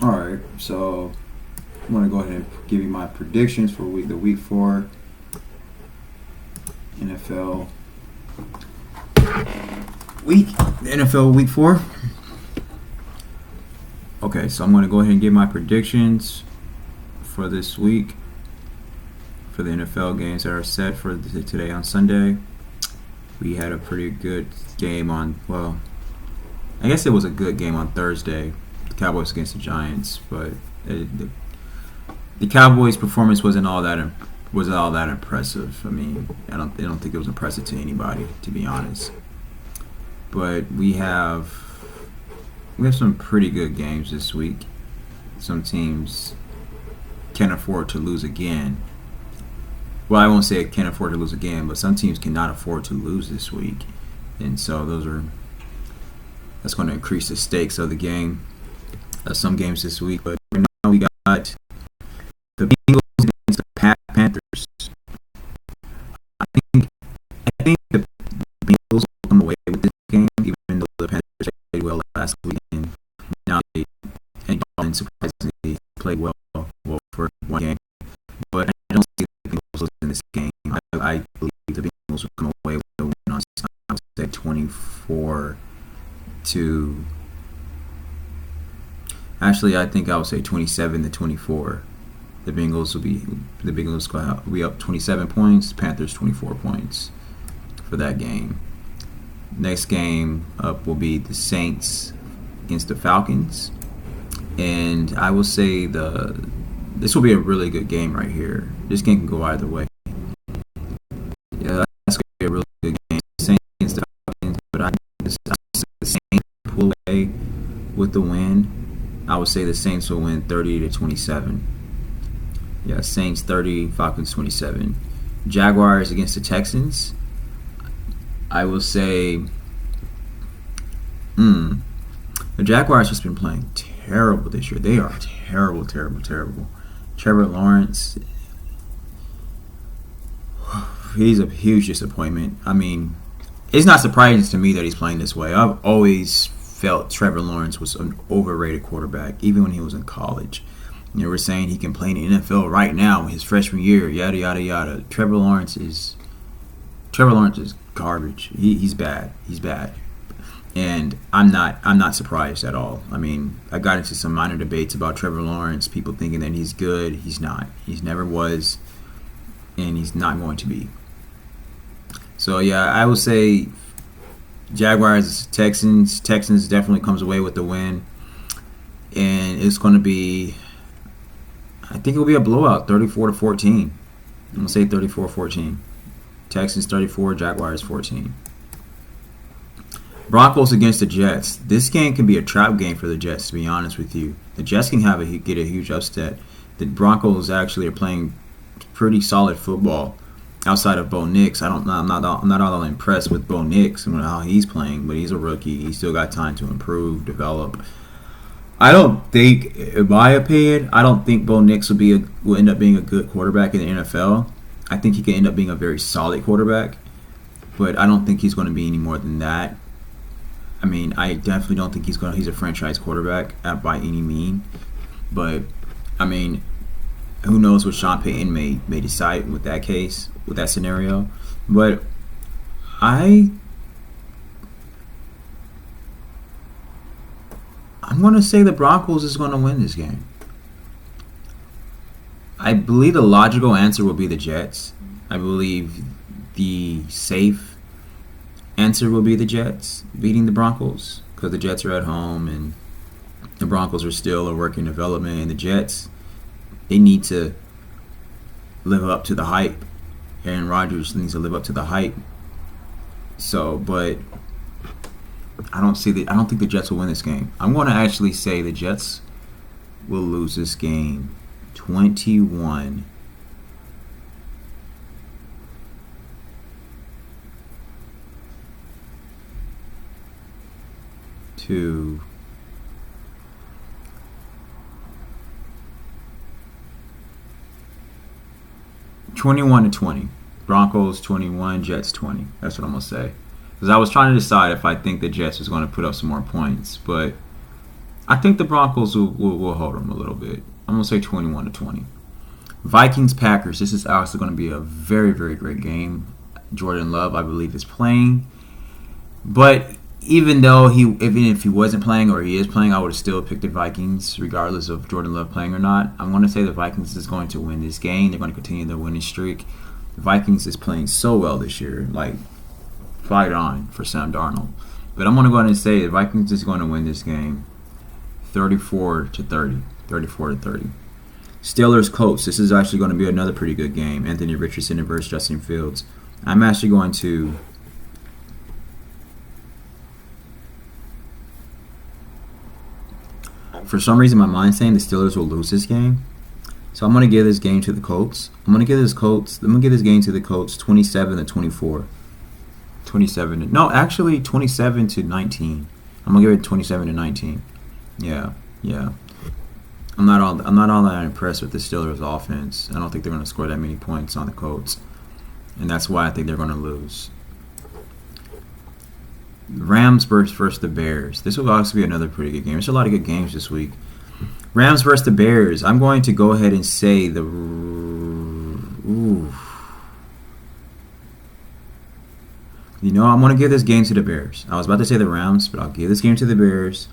All right, so I'm gonna go ahead and give you my predictions for the week 4 NFL week 4. Okay, so I'm gonna go ahead and give my predictions for this week for the NFL games that are set for today on Sunday. We had a pretty good game I guess it was a good game on Thursday, the Cowboys against the Giants, but the Cowboys' performance wasn't all that impressive. I mean, I don't think it was impressive to anybody, to be honest. But we have some pretty good games this week. Some teams can't afford to lose again. Well, I won't say it can't afford to lose again, but some teams cannot afford to lose this week, and so that's going to increase the stakes of the game. Some games this week, but right now we got the Bengals against the Panthers. I think the Bengals will come away with this game, even though the Panthers played well last week, and now they surprisingly played well for one game. But I don't see the Bengals losing this game. I believe the Bengals will come away with the win on I would say 24 to. Actually, I think I would say 27-24. The Bengals will be up 27 points. Panthers 24 points for that game. Next game up will be the Saints against the Falcons, and I will say this will be a really good game right here. This game can go either way. Yeah, that's going to be a really good game. Saints against the Falcons, but I see the Saints pull away with the win. I would say the Saints will win 30-27. Yeah, Saints 30, Falcons 27. Jaguars against the Texans. I will say the Jaguars just been playing terrible this year. They are terrible. Trevor Lawrence, he's a huge disappointment. I mean, it's not surprising to me that he's playing this way. I've always felt Trevor Lawrence was an overrated quarterback, even when he was in college. We're saying he can play in the NFL right now, his freshman year, yada yada yada. Trevor Lawrence is garbage. He's bad. And I'm not surprised at all. I mean, I got into some minor debates about Trevor Lawrence, people thinking that he's good. He's not. He's never was, and he's not going to be. So yeah, I would say Jaguars, Texans. Texans definitely comes away with the win, and it's going to be. I think it'll be a blowout, 34-14. I'm gonna say 34-14. Texans 34, Jaguars 14. Broncos against the Jets. This game can be a trap game for the Jets, to be honest with you. The Jets can get a huge upset. The Broncos actually are playing pretty solid football outside of Bo Nix. I'm not all impressed with Bo Nix and how he's playing, but he's a rookie. He's still got time to improve, develop. I don't think, in my opinion, Bo Nix will end up being a good quarterback in the NFL. I think he can end up being a very solid quarterback, but I don't think he's going to be any more than that. I mean, I definitely don't think he's a franchise quarterback by any means. But I mean, who knows what Sean Payton may decide with that case, with that scenario. But I'm going to say the Broncos is going to win this game. I believe the logical answer will be the Jets. I believe the safe answer will be the Jets beating the Broncos because the Jets are at home and the Broncos are still a work in development. And the Jets, they need to live up to the hype. Aaron Rodgers needs to live up to the hype. So, but I don't think the Jets will win this game. I'm going to actually say the Jets will lose this game 21 to 20. Broncos 21, Jets 20. That's what I'm going to say. Because I was trying to decide if I think the Jets was going to put up some more points, but I think the Broncos will hold them a little bit. I'm gonna say 21-20. Vikings Packers. This is also going to be a very, very great game. Jordan Love, I believe, is playing, but even if he wasn't playing or he is playing, I would have still picked the Vikings, regardless of Jordan Love playing or not. I'm going to say the Vikings is going to win this game. They're going to continue their winning streak. The Vikings is playing so well this year, like fight on for Sam Darnold. But I'm going to go ahead and say the Vikings is going to win this game, 34-30, 34-30. Steelers Colts. This is actually going to be another pretty good game. Anthony Richardson versus Justin Fields. I'm actually going to. For some reason, my mind's saying the Steelers will lose this game, so I'm going to give this game to the Colts. I'm going to give this game to the Colts, 27-24. 27-19. I'm going to give it 27-19. Yeah. I'm not all that impressed with the Steelers' offense. I don't think they're going to score that many points on the Colts, and that's why I think they're going to lose. Rams versus the Bears. This will also be another pretty good game. There's a lot of good games this week. Rams versus the Bears. I'm going to go ahead and say the. I'm going to give this game to the Bears. I was about to say the Rams, but I'll give this game to the Bears.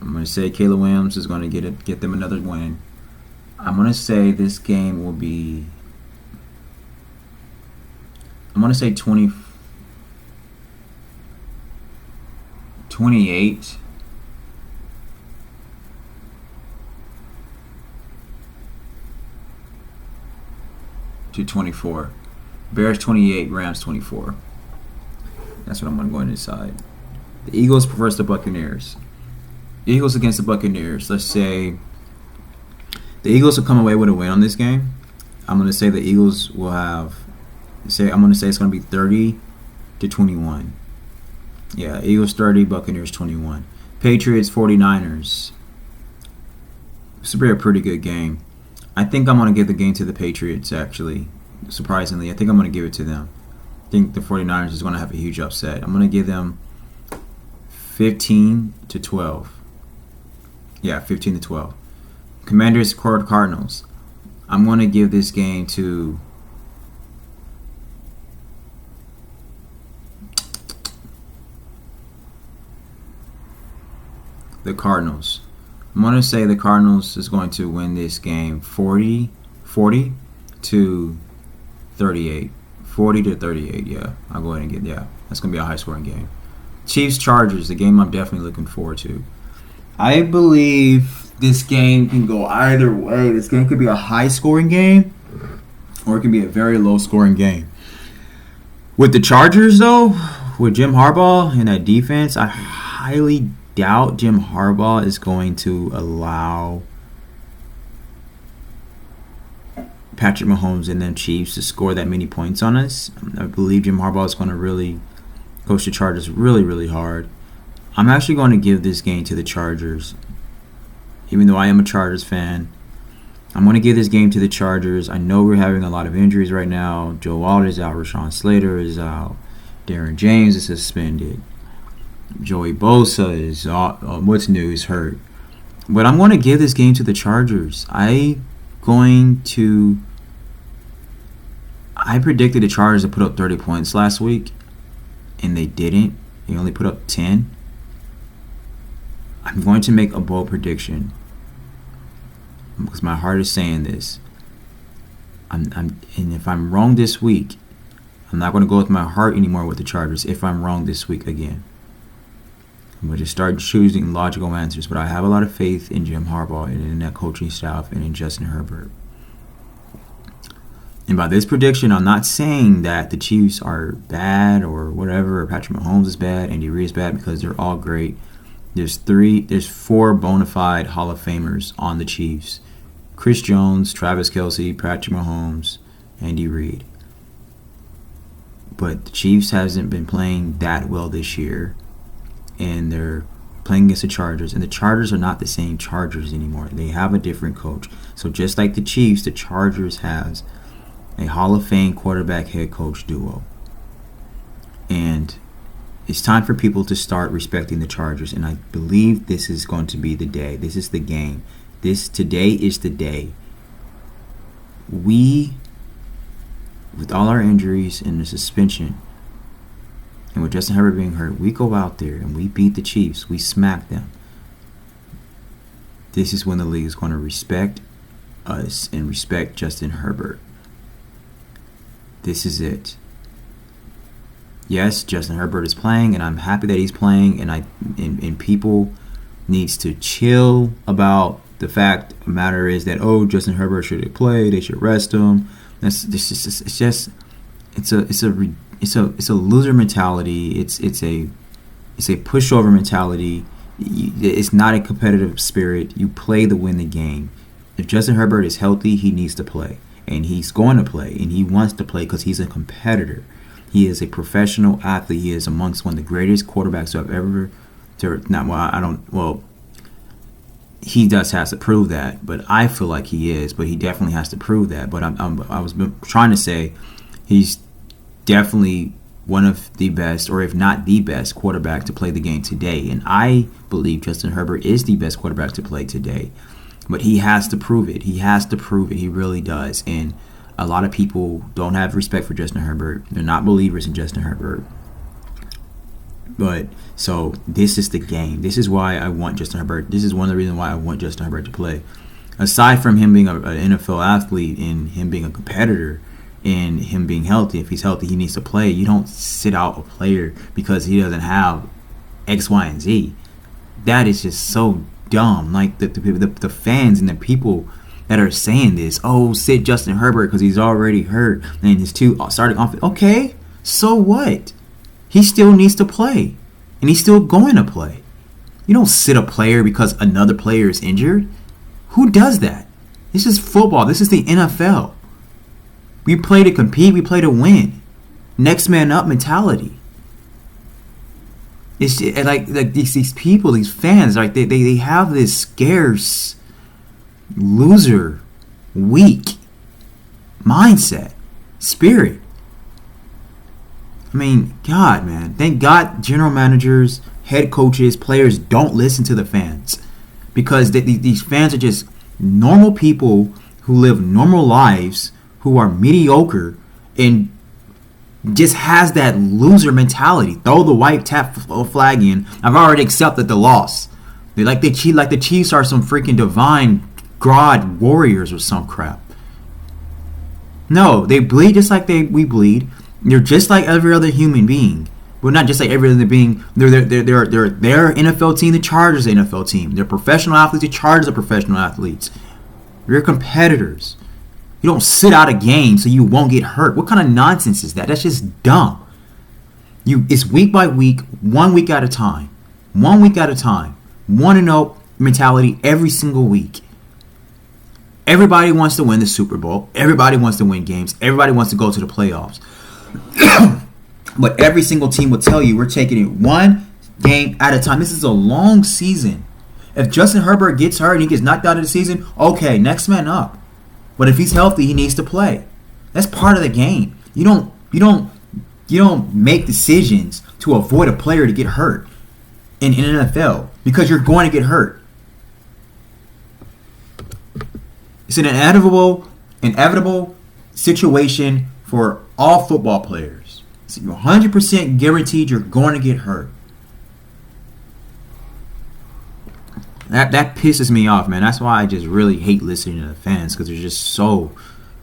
I'm going to say Caleb Williams is going to get them another win. I'm going to say this game will be. I'm going to say 28 to 24. Bears 28, Rams 24. That's what I'm going to go and decide. The Eagles versus the Buccaneers. Eagles against the Buccaneers. Let's say the Eagles will come away with a win on this game. I'm going to say the Eagles will I'm going to say it's going to be 30-21. Yeah, Eagles 30, Buccaneers 21. Patriots 49ers. This will be a pretty good game. I think I'm going to give the game to the Patriots, actually. Surprisingly, I think I'm going to give it to them. I think the 49ers is going to have a huge upset. I'm going to give them 15-12. Yeah, 15-12. Commanders Cardinals. I'm going to give this game to the Cardinals. I'm going to say the Cardinals is going to win this game 40-38. 40-38, yeah. I'll go ahead and that's going to be a high-scoring game. Chiefs-Chargers, the game I'm definitely looking forward to. I believe this game can go either way. This game could be a high-scoring game, or it could be a very low-scoring game. With the Chargers, though, with Jim Harbaugh and that defense, I highly doubt Jim Harbaugh is going to allow Patrick Mahomes and them Chiefs to score that many points on us. I believe Jim Harbaugh is going to really coach the Chargers really, really hard. I'm actually going to give this game to the Chargers. Even though I am a Chargers fan, I'm going to give this game to the Chargers. I know we're having a lot of injuries right now. Joe Walter is out. Rashawn Slater is out. Darren James is suspended. Joey Bosa is what's new, is hurt. But I'm going to give this game to the Chargers. I predicted the Chargers to put up 30 points last week, and they didn't. They only put up 10. I'm going to make a bold prediction because my heart is saying this. And if I'm wrong this week, I'm not going to go with my heart anymore with the Chargers. If I'm wrong this week again, I'm going to start choosing logical answers. But I have a lot of faith in Jim Harbaugh and in that coaching staff and in Justin Herbert. And by this prediction, I'm not saying that the Chiefs are bad or whatever, or Patrick Mahomes is bad, Andy Reid is bad, because they're all great. There's 4 bona fide Hall of Famers on the Chiefs: Chris Jones, Travis Kelce, Patrick Mahomes, Andy Reid. But the Chiefs hasn't been playing that well this year, and they're playing against the Chargers, and the Chargers are not the same Chargers anymore. They have a different coach. So just like the Chiefs, the Chargers has a Hall of Fame quarterback head coach duo. And It's time for people to start respecting the Chargers, and I believe this is going to be the day. This is the game. Today is the day. We, with all our injuries and the suspension, and with Justin Herbert being hurt, we go out there and we beat the Chiefs. We smack them. This is when the league is going to respect us and respect Justin Herbert. This is it. Yes, Justin Herbert is playing, and I'm happy that he's playing, and people needs to chill about the fact. The matter is that Justin Herbert should play. They should rest him. It's a loser mentality. It's a pushover mentality. It's not a competitive spirit. You play to win the game. If Justin Herbert is healthy, he needs to play, and he's going to play, and he wants to play because he's a competitor. He is a professional athlete. He is amongst one of the greatest quarterbacks who have ever. He does has to prove that, but I feel like he is. But he definitely has to prove that. But I was trying to say he's definitely one of the best, or if not the best, quarterback to play the game today. And I believe Justin Herbert is the best quarterback to play today. But he has to prove it. He has to prove it. He really does. And a lot of people don't have respect for Justin Herbert. They're not believers in Justin Herbert. But so this is the game. This is why I want Justin Herbert. This is one of the reasons why I want Justin Herbert to play. Aside from him being an NFL athlete and him being a competitor and him being healthy, if he's healthy, he needs to play. You don't sit out a player because he doesn't have X, Y, and Z. That is just so dumb. Like the fans and the people that are saying this, sit Justin Herbert because he's already hurt and his two starting off. Okay, so what? He still needs to play, and he's still going to play. You don't sit a player because another player is injured. Who does that? This is football. This is the NFL. We play to compete. We play to win. Next man up mentality. It's like these people, these fans, like they have this scarce, loser, weak mindset, spirit. I mean, God, man. Thank God general managers, head coaches, players don't listen to the fans. Because these fans are just normal people who live normal lives, who are mediocre, and just has that loser mentality. Throw the white tap flag in. I've already accepted the loss. Like the Chiefs are some freaking divine God warriors or some crap. No, they bleed just like we bleed. They're just like every other human being. Well, not just like every other being. They're NFL team. The Chargers are NFL team. They're professional athletes. The Chargers are professional athletes. You're competitors. You don't sit out a game so you won't get hurt. What kind of nonsense is that? That's just dumb. It's week by week, 1 week at a time. 1 week at a time. 1-0 mentality every single week. Everybody wants to win the Super Bowl. Everybody wants to win games. Everybody wants to go to the playoffs. But every single team will tell you we're taking it one game at a time. This is a long season. If Justin Herbert gets hurt and he gets knocked out of the season, okay, next man up. But if he's healthy, he needs to play. That's part of the game. You don't make decisions to avoid a player to get hurt in NFL because you're going to get hurt. It's an inevitable situation for all football players. So you're 100% guaranteed you're going to get hurt. That pisses me off, man. That's why I just really hate listening to the fans, because they're just so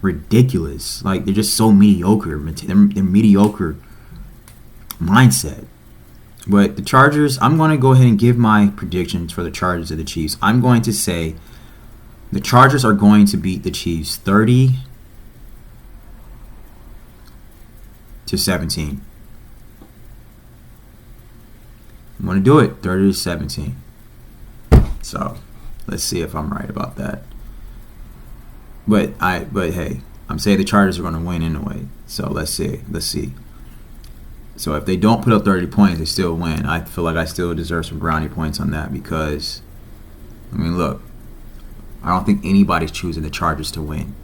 ridiculous. Like, they're just so mediocre. They're mediocre mindset. But the Chargers, I'm going to go ahead and give my predictions for the Chargers of the Chiefs. I'm going to say the Chargers are going to beat the Chiefs 30-17. I'm going to do it 30-17. So, let's see if I'm right about that. But hey, I'm saying the Chargers are going to win anyway. So, let's see. So, if they don't put up 30 points, they still win. I feel like I still deserve some brownie points on that because, I mean, look, I don't think anybody's choosing the Chargers to win.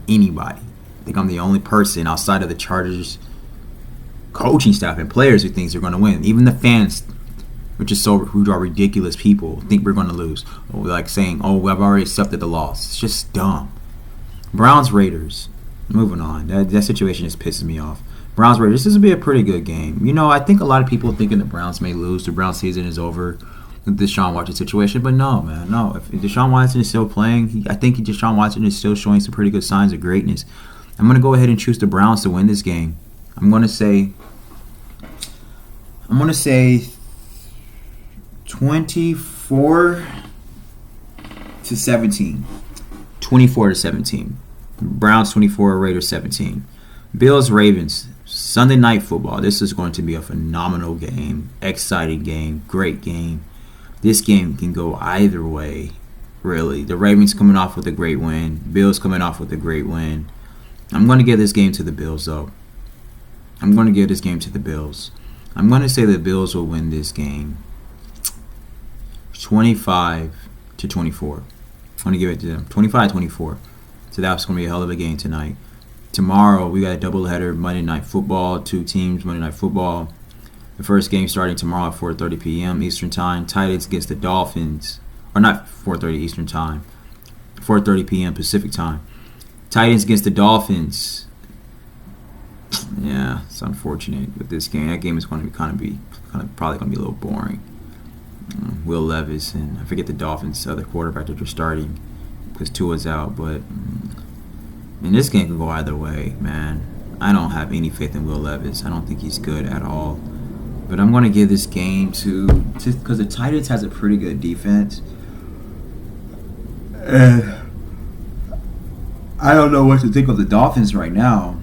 Anybody. I think I'm the only person outside of the Chargers coaching staff and players who thinks they're going to win. Even the fans, who are ridiculous people, think we're going to lose. Or like saying, "Oh, I've already accepted the loss." It's just dumb. Browns Raiders. Moving on. That situation just pisses me off. Browns Raiders. This will be a pretty good game. I think a lot of people thinking the Browns may lose. The Browns season is over. The Deshaun Watson situation, but no, man, no. If Deshaun Watson is still playing, I think Deshaun Watson is still showing some pretty good signs of greatness. I'm going to go ahead and choose the Browns to win this game. I'm going to say 24 to 17. 24 to 17. Browns 24, Raiders 17. Bills Ravens. Sunday Night Football. This is going to be a phenomenal game, exciting game, great game. This game can go either way, really. The Ravens coming off with a great win. Bills coming off with a great win. I'm going to give this game to the Bills, though. I'm going to give this game to the Bills. I'm going to say the Bills will win this game 25 to 24. I'm going to give it to them. 25-24. So that's going to be a hell of a game tonight. Tomorrow, we got a doubleheader, Monday Night Football. 2 teams, Monday Night Football. The first game starting tomorrow at 4:30 p.m. Eastern Time. Titans against the Dolphins. Or not 4:30 Eastern Time. 4:30 p.m. Pacific Time. Titans against the Dolphins. Yeah, it's unfortunate with this game. That game is going to probably going to be a little boring. Will Levis and I forget the Dolphins' other quarterback that they're starting because Tua's out. But this game can go either way, man. I don't have any faith in Will Levis. I don't think he's good at all. But I'm going to give this game to because the Titans has a pretty good defense. And I don't know what to think of the Dolphins right now.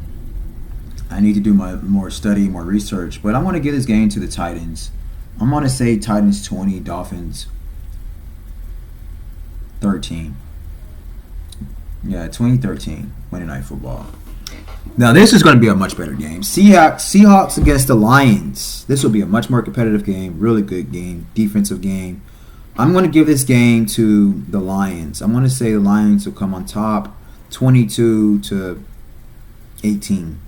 I need to do more study, more research. But I'm going to give this game to the Titans. I'm going to say Titans 20, Dolphins 13. Yeah, 2013, Monday Night Football. Now, this is going to be a much better game. Seahawks against the Lions. This will be a much more competitive game. Really good game. Defensive game. I'm going to give this game to the Lions. I'm going to say the Lions will come on top 22 to 18.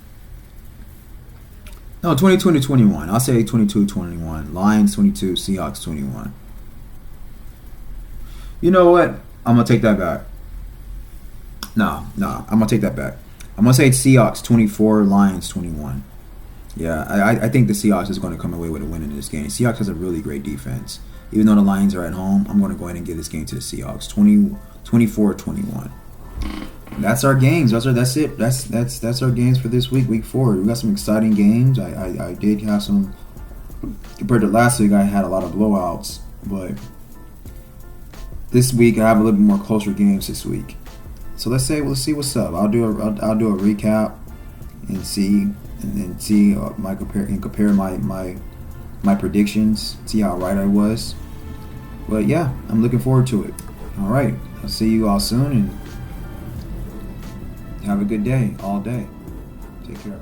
No, 22 to 21. I'll say 22-21. Lions 22, Seahawks 21. You know what? I'm going to take that back. No, I'm going to take that back. I'm going to say Seahawks 24, Lions 21. Yeah, I think the Seahawks is going to come away with a win in this game. Seahawks has a really great defense. Even though the Lions are at home, I'm going to go ahead and give this game to the Seahawks 24-21. That's our games. That's it. That's our games for this week, week 4. We got some exciting games. I did have some, compared to last week, I had a lot of blowouts. But this week, I have a little bit more closer games this week. So let's see what's up. I'll do a recap and see compare my predictions. See how right I was. But yeah, I'm looking forward to it. All right, I'll see you all soon and have a good day, all day. Take care.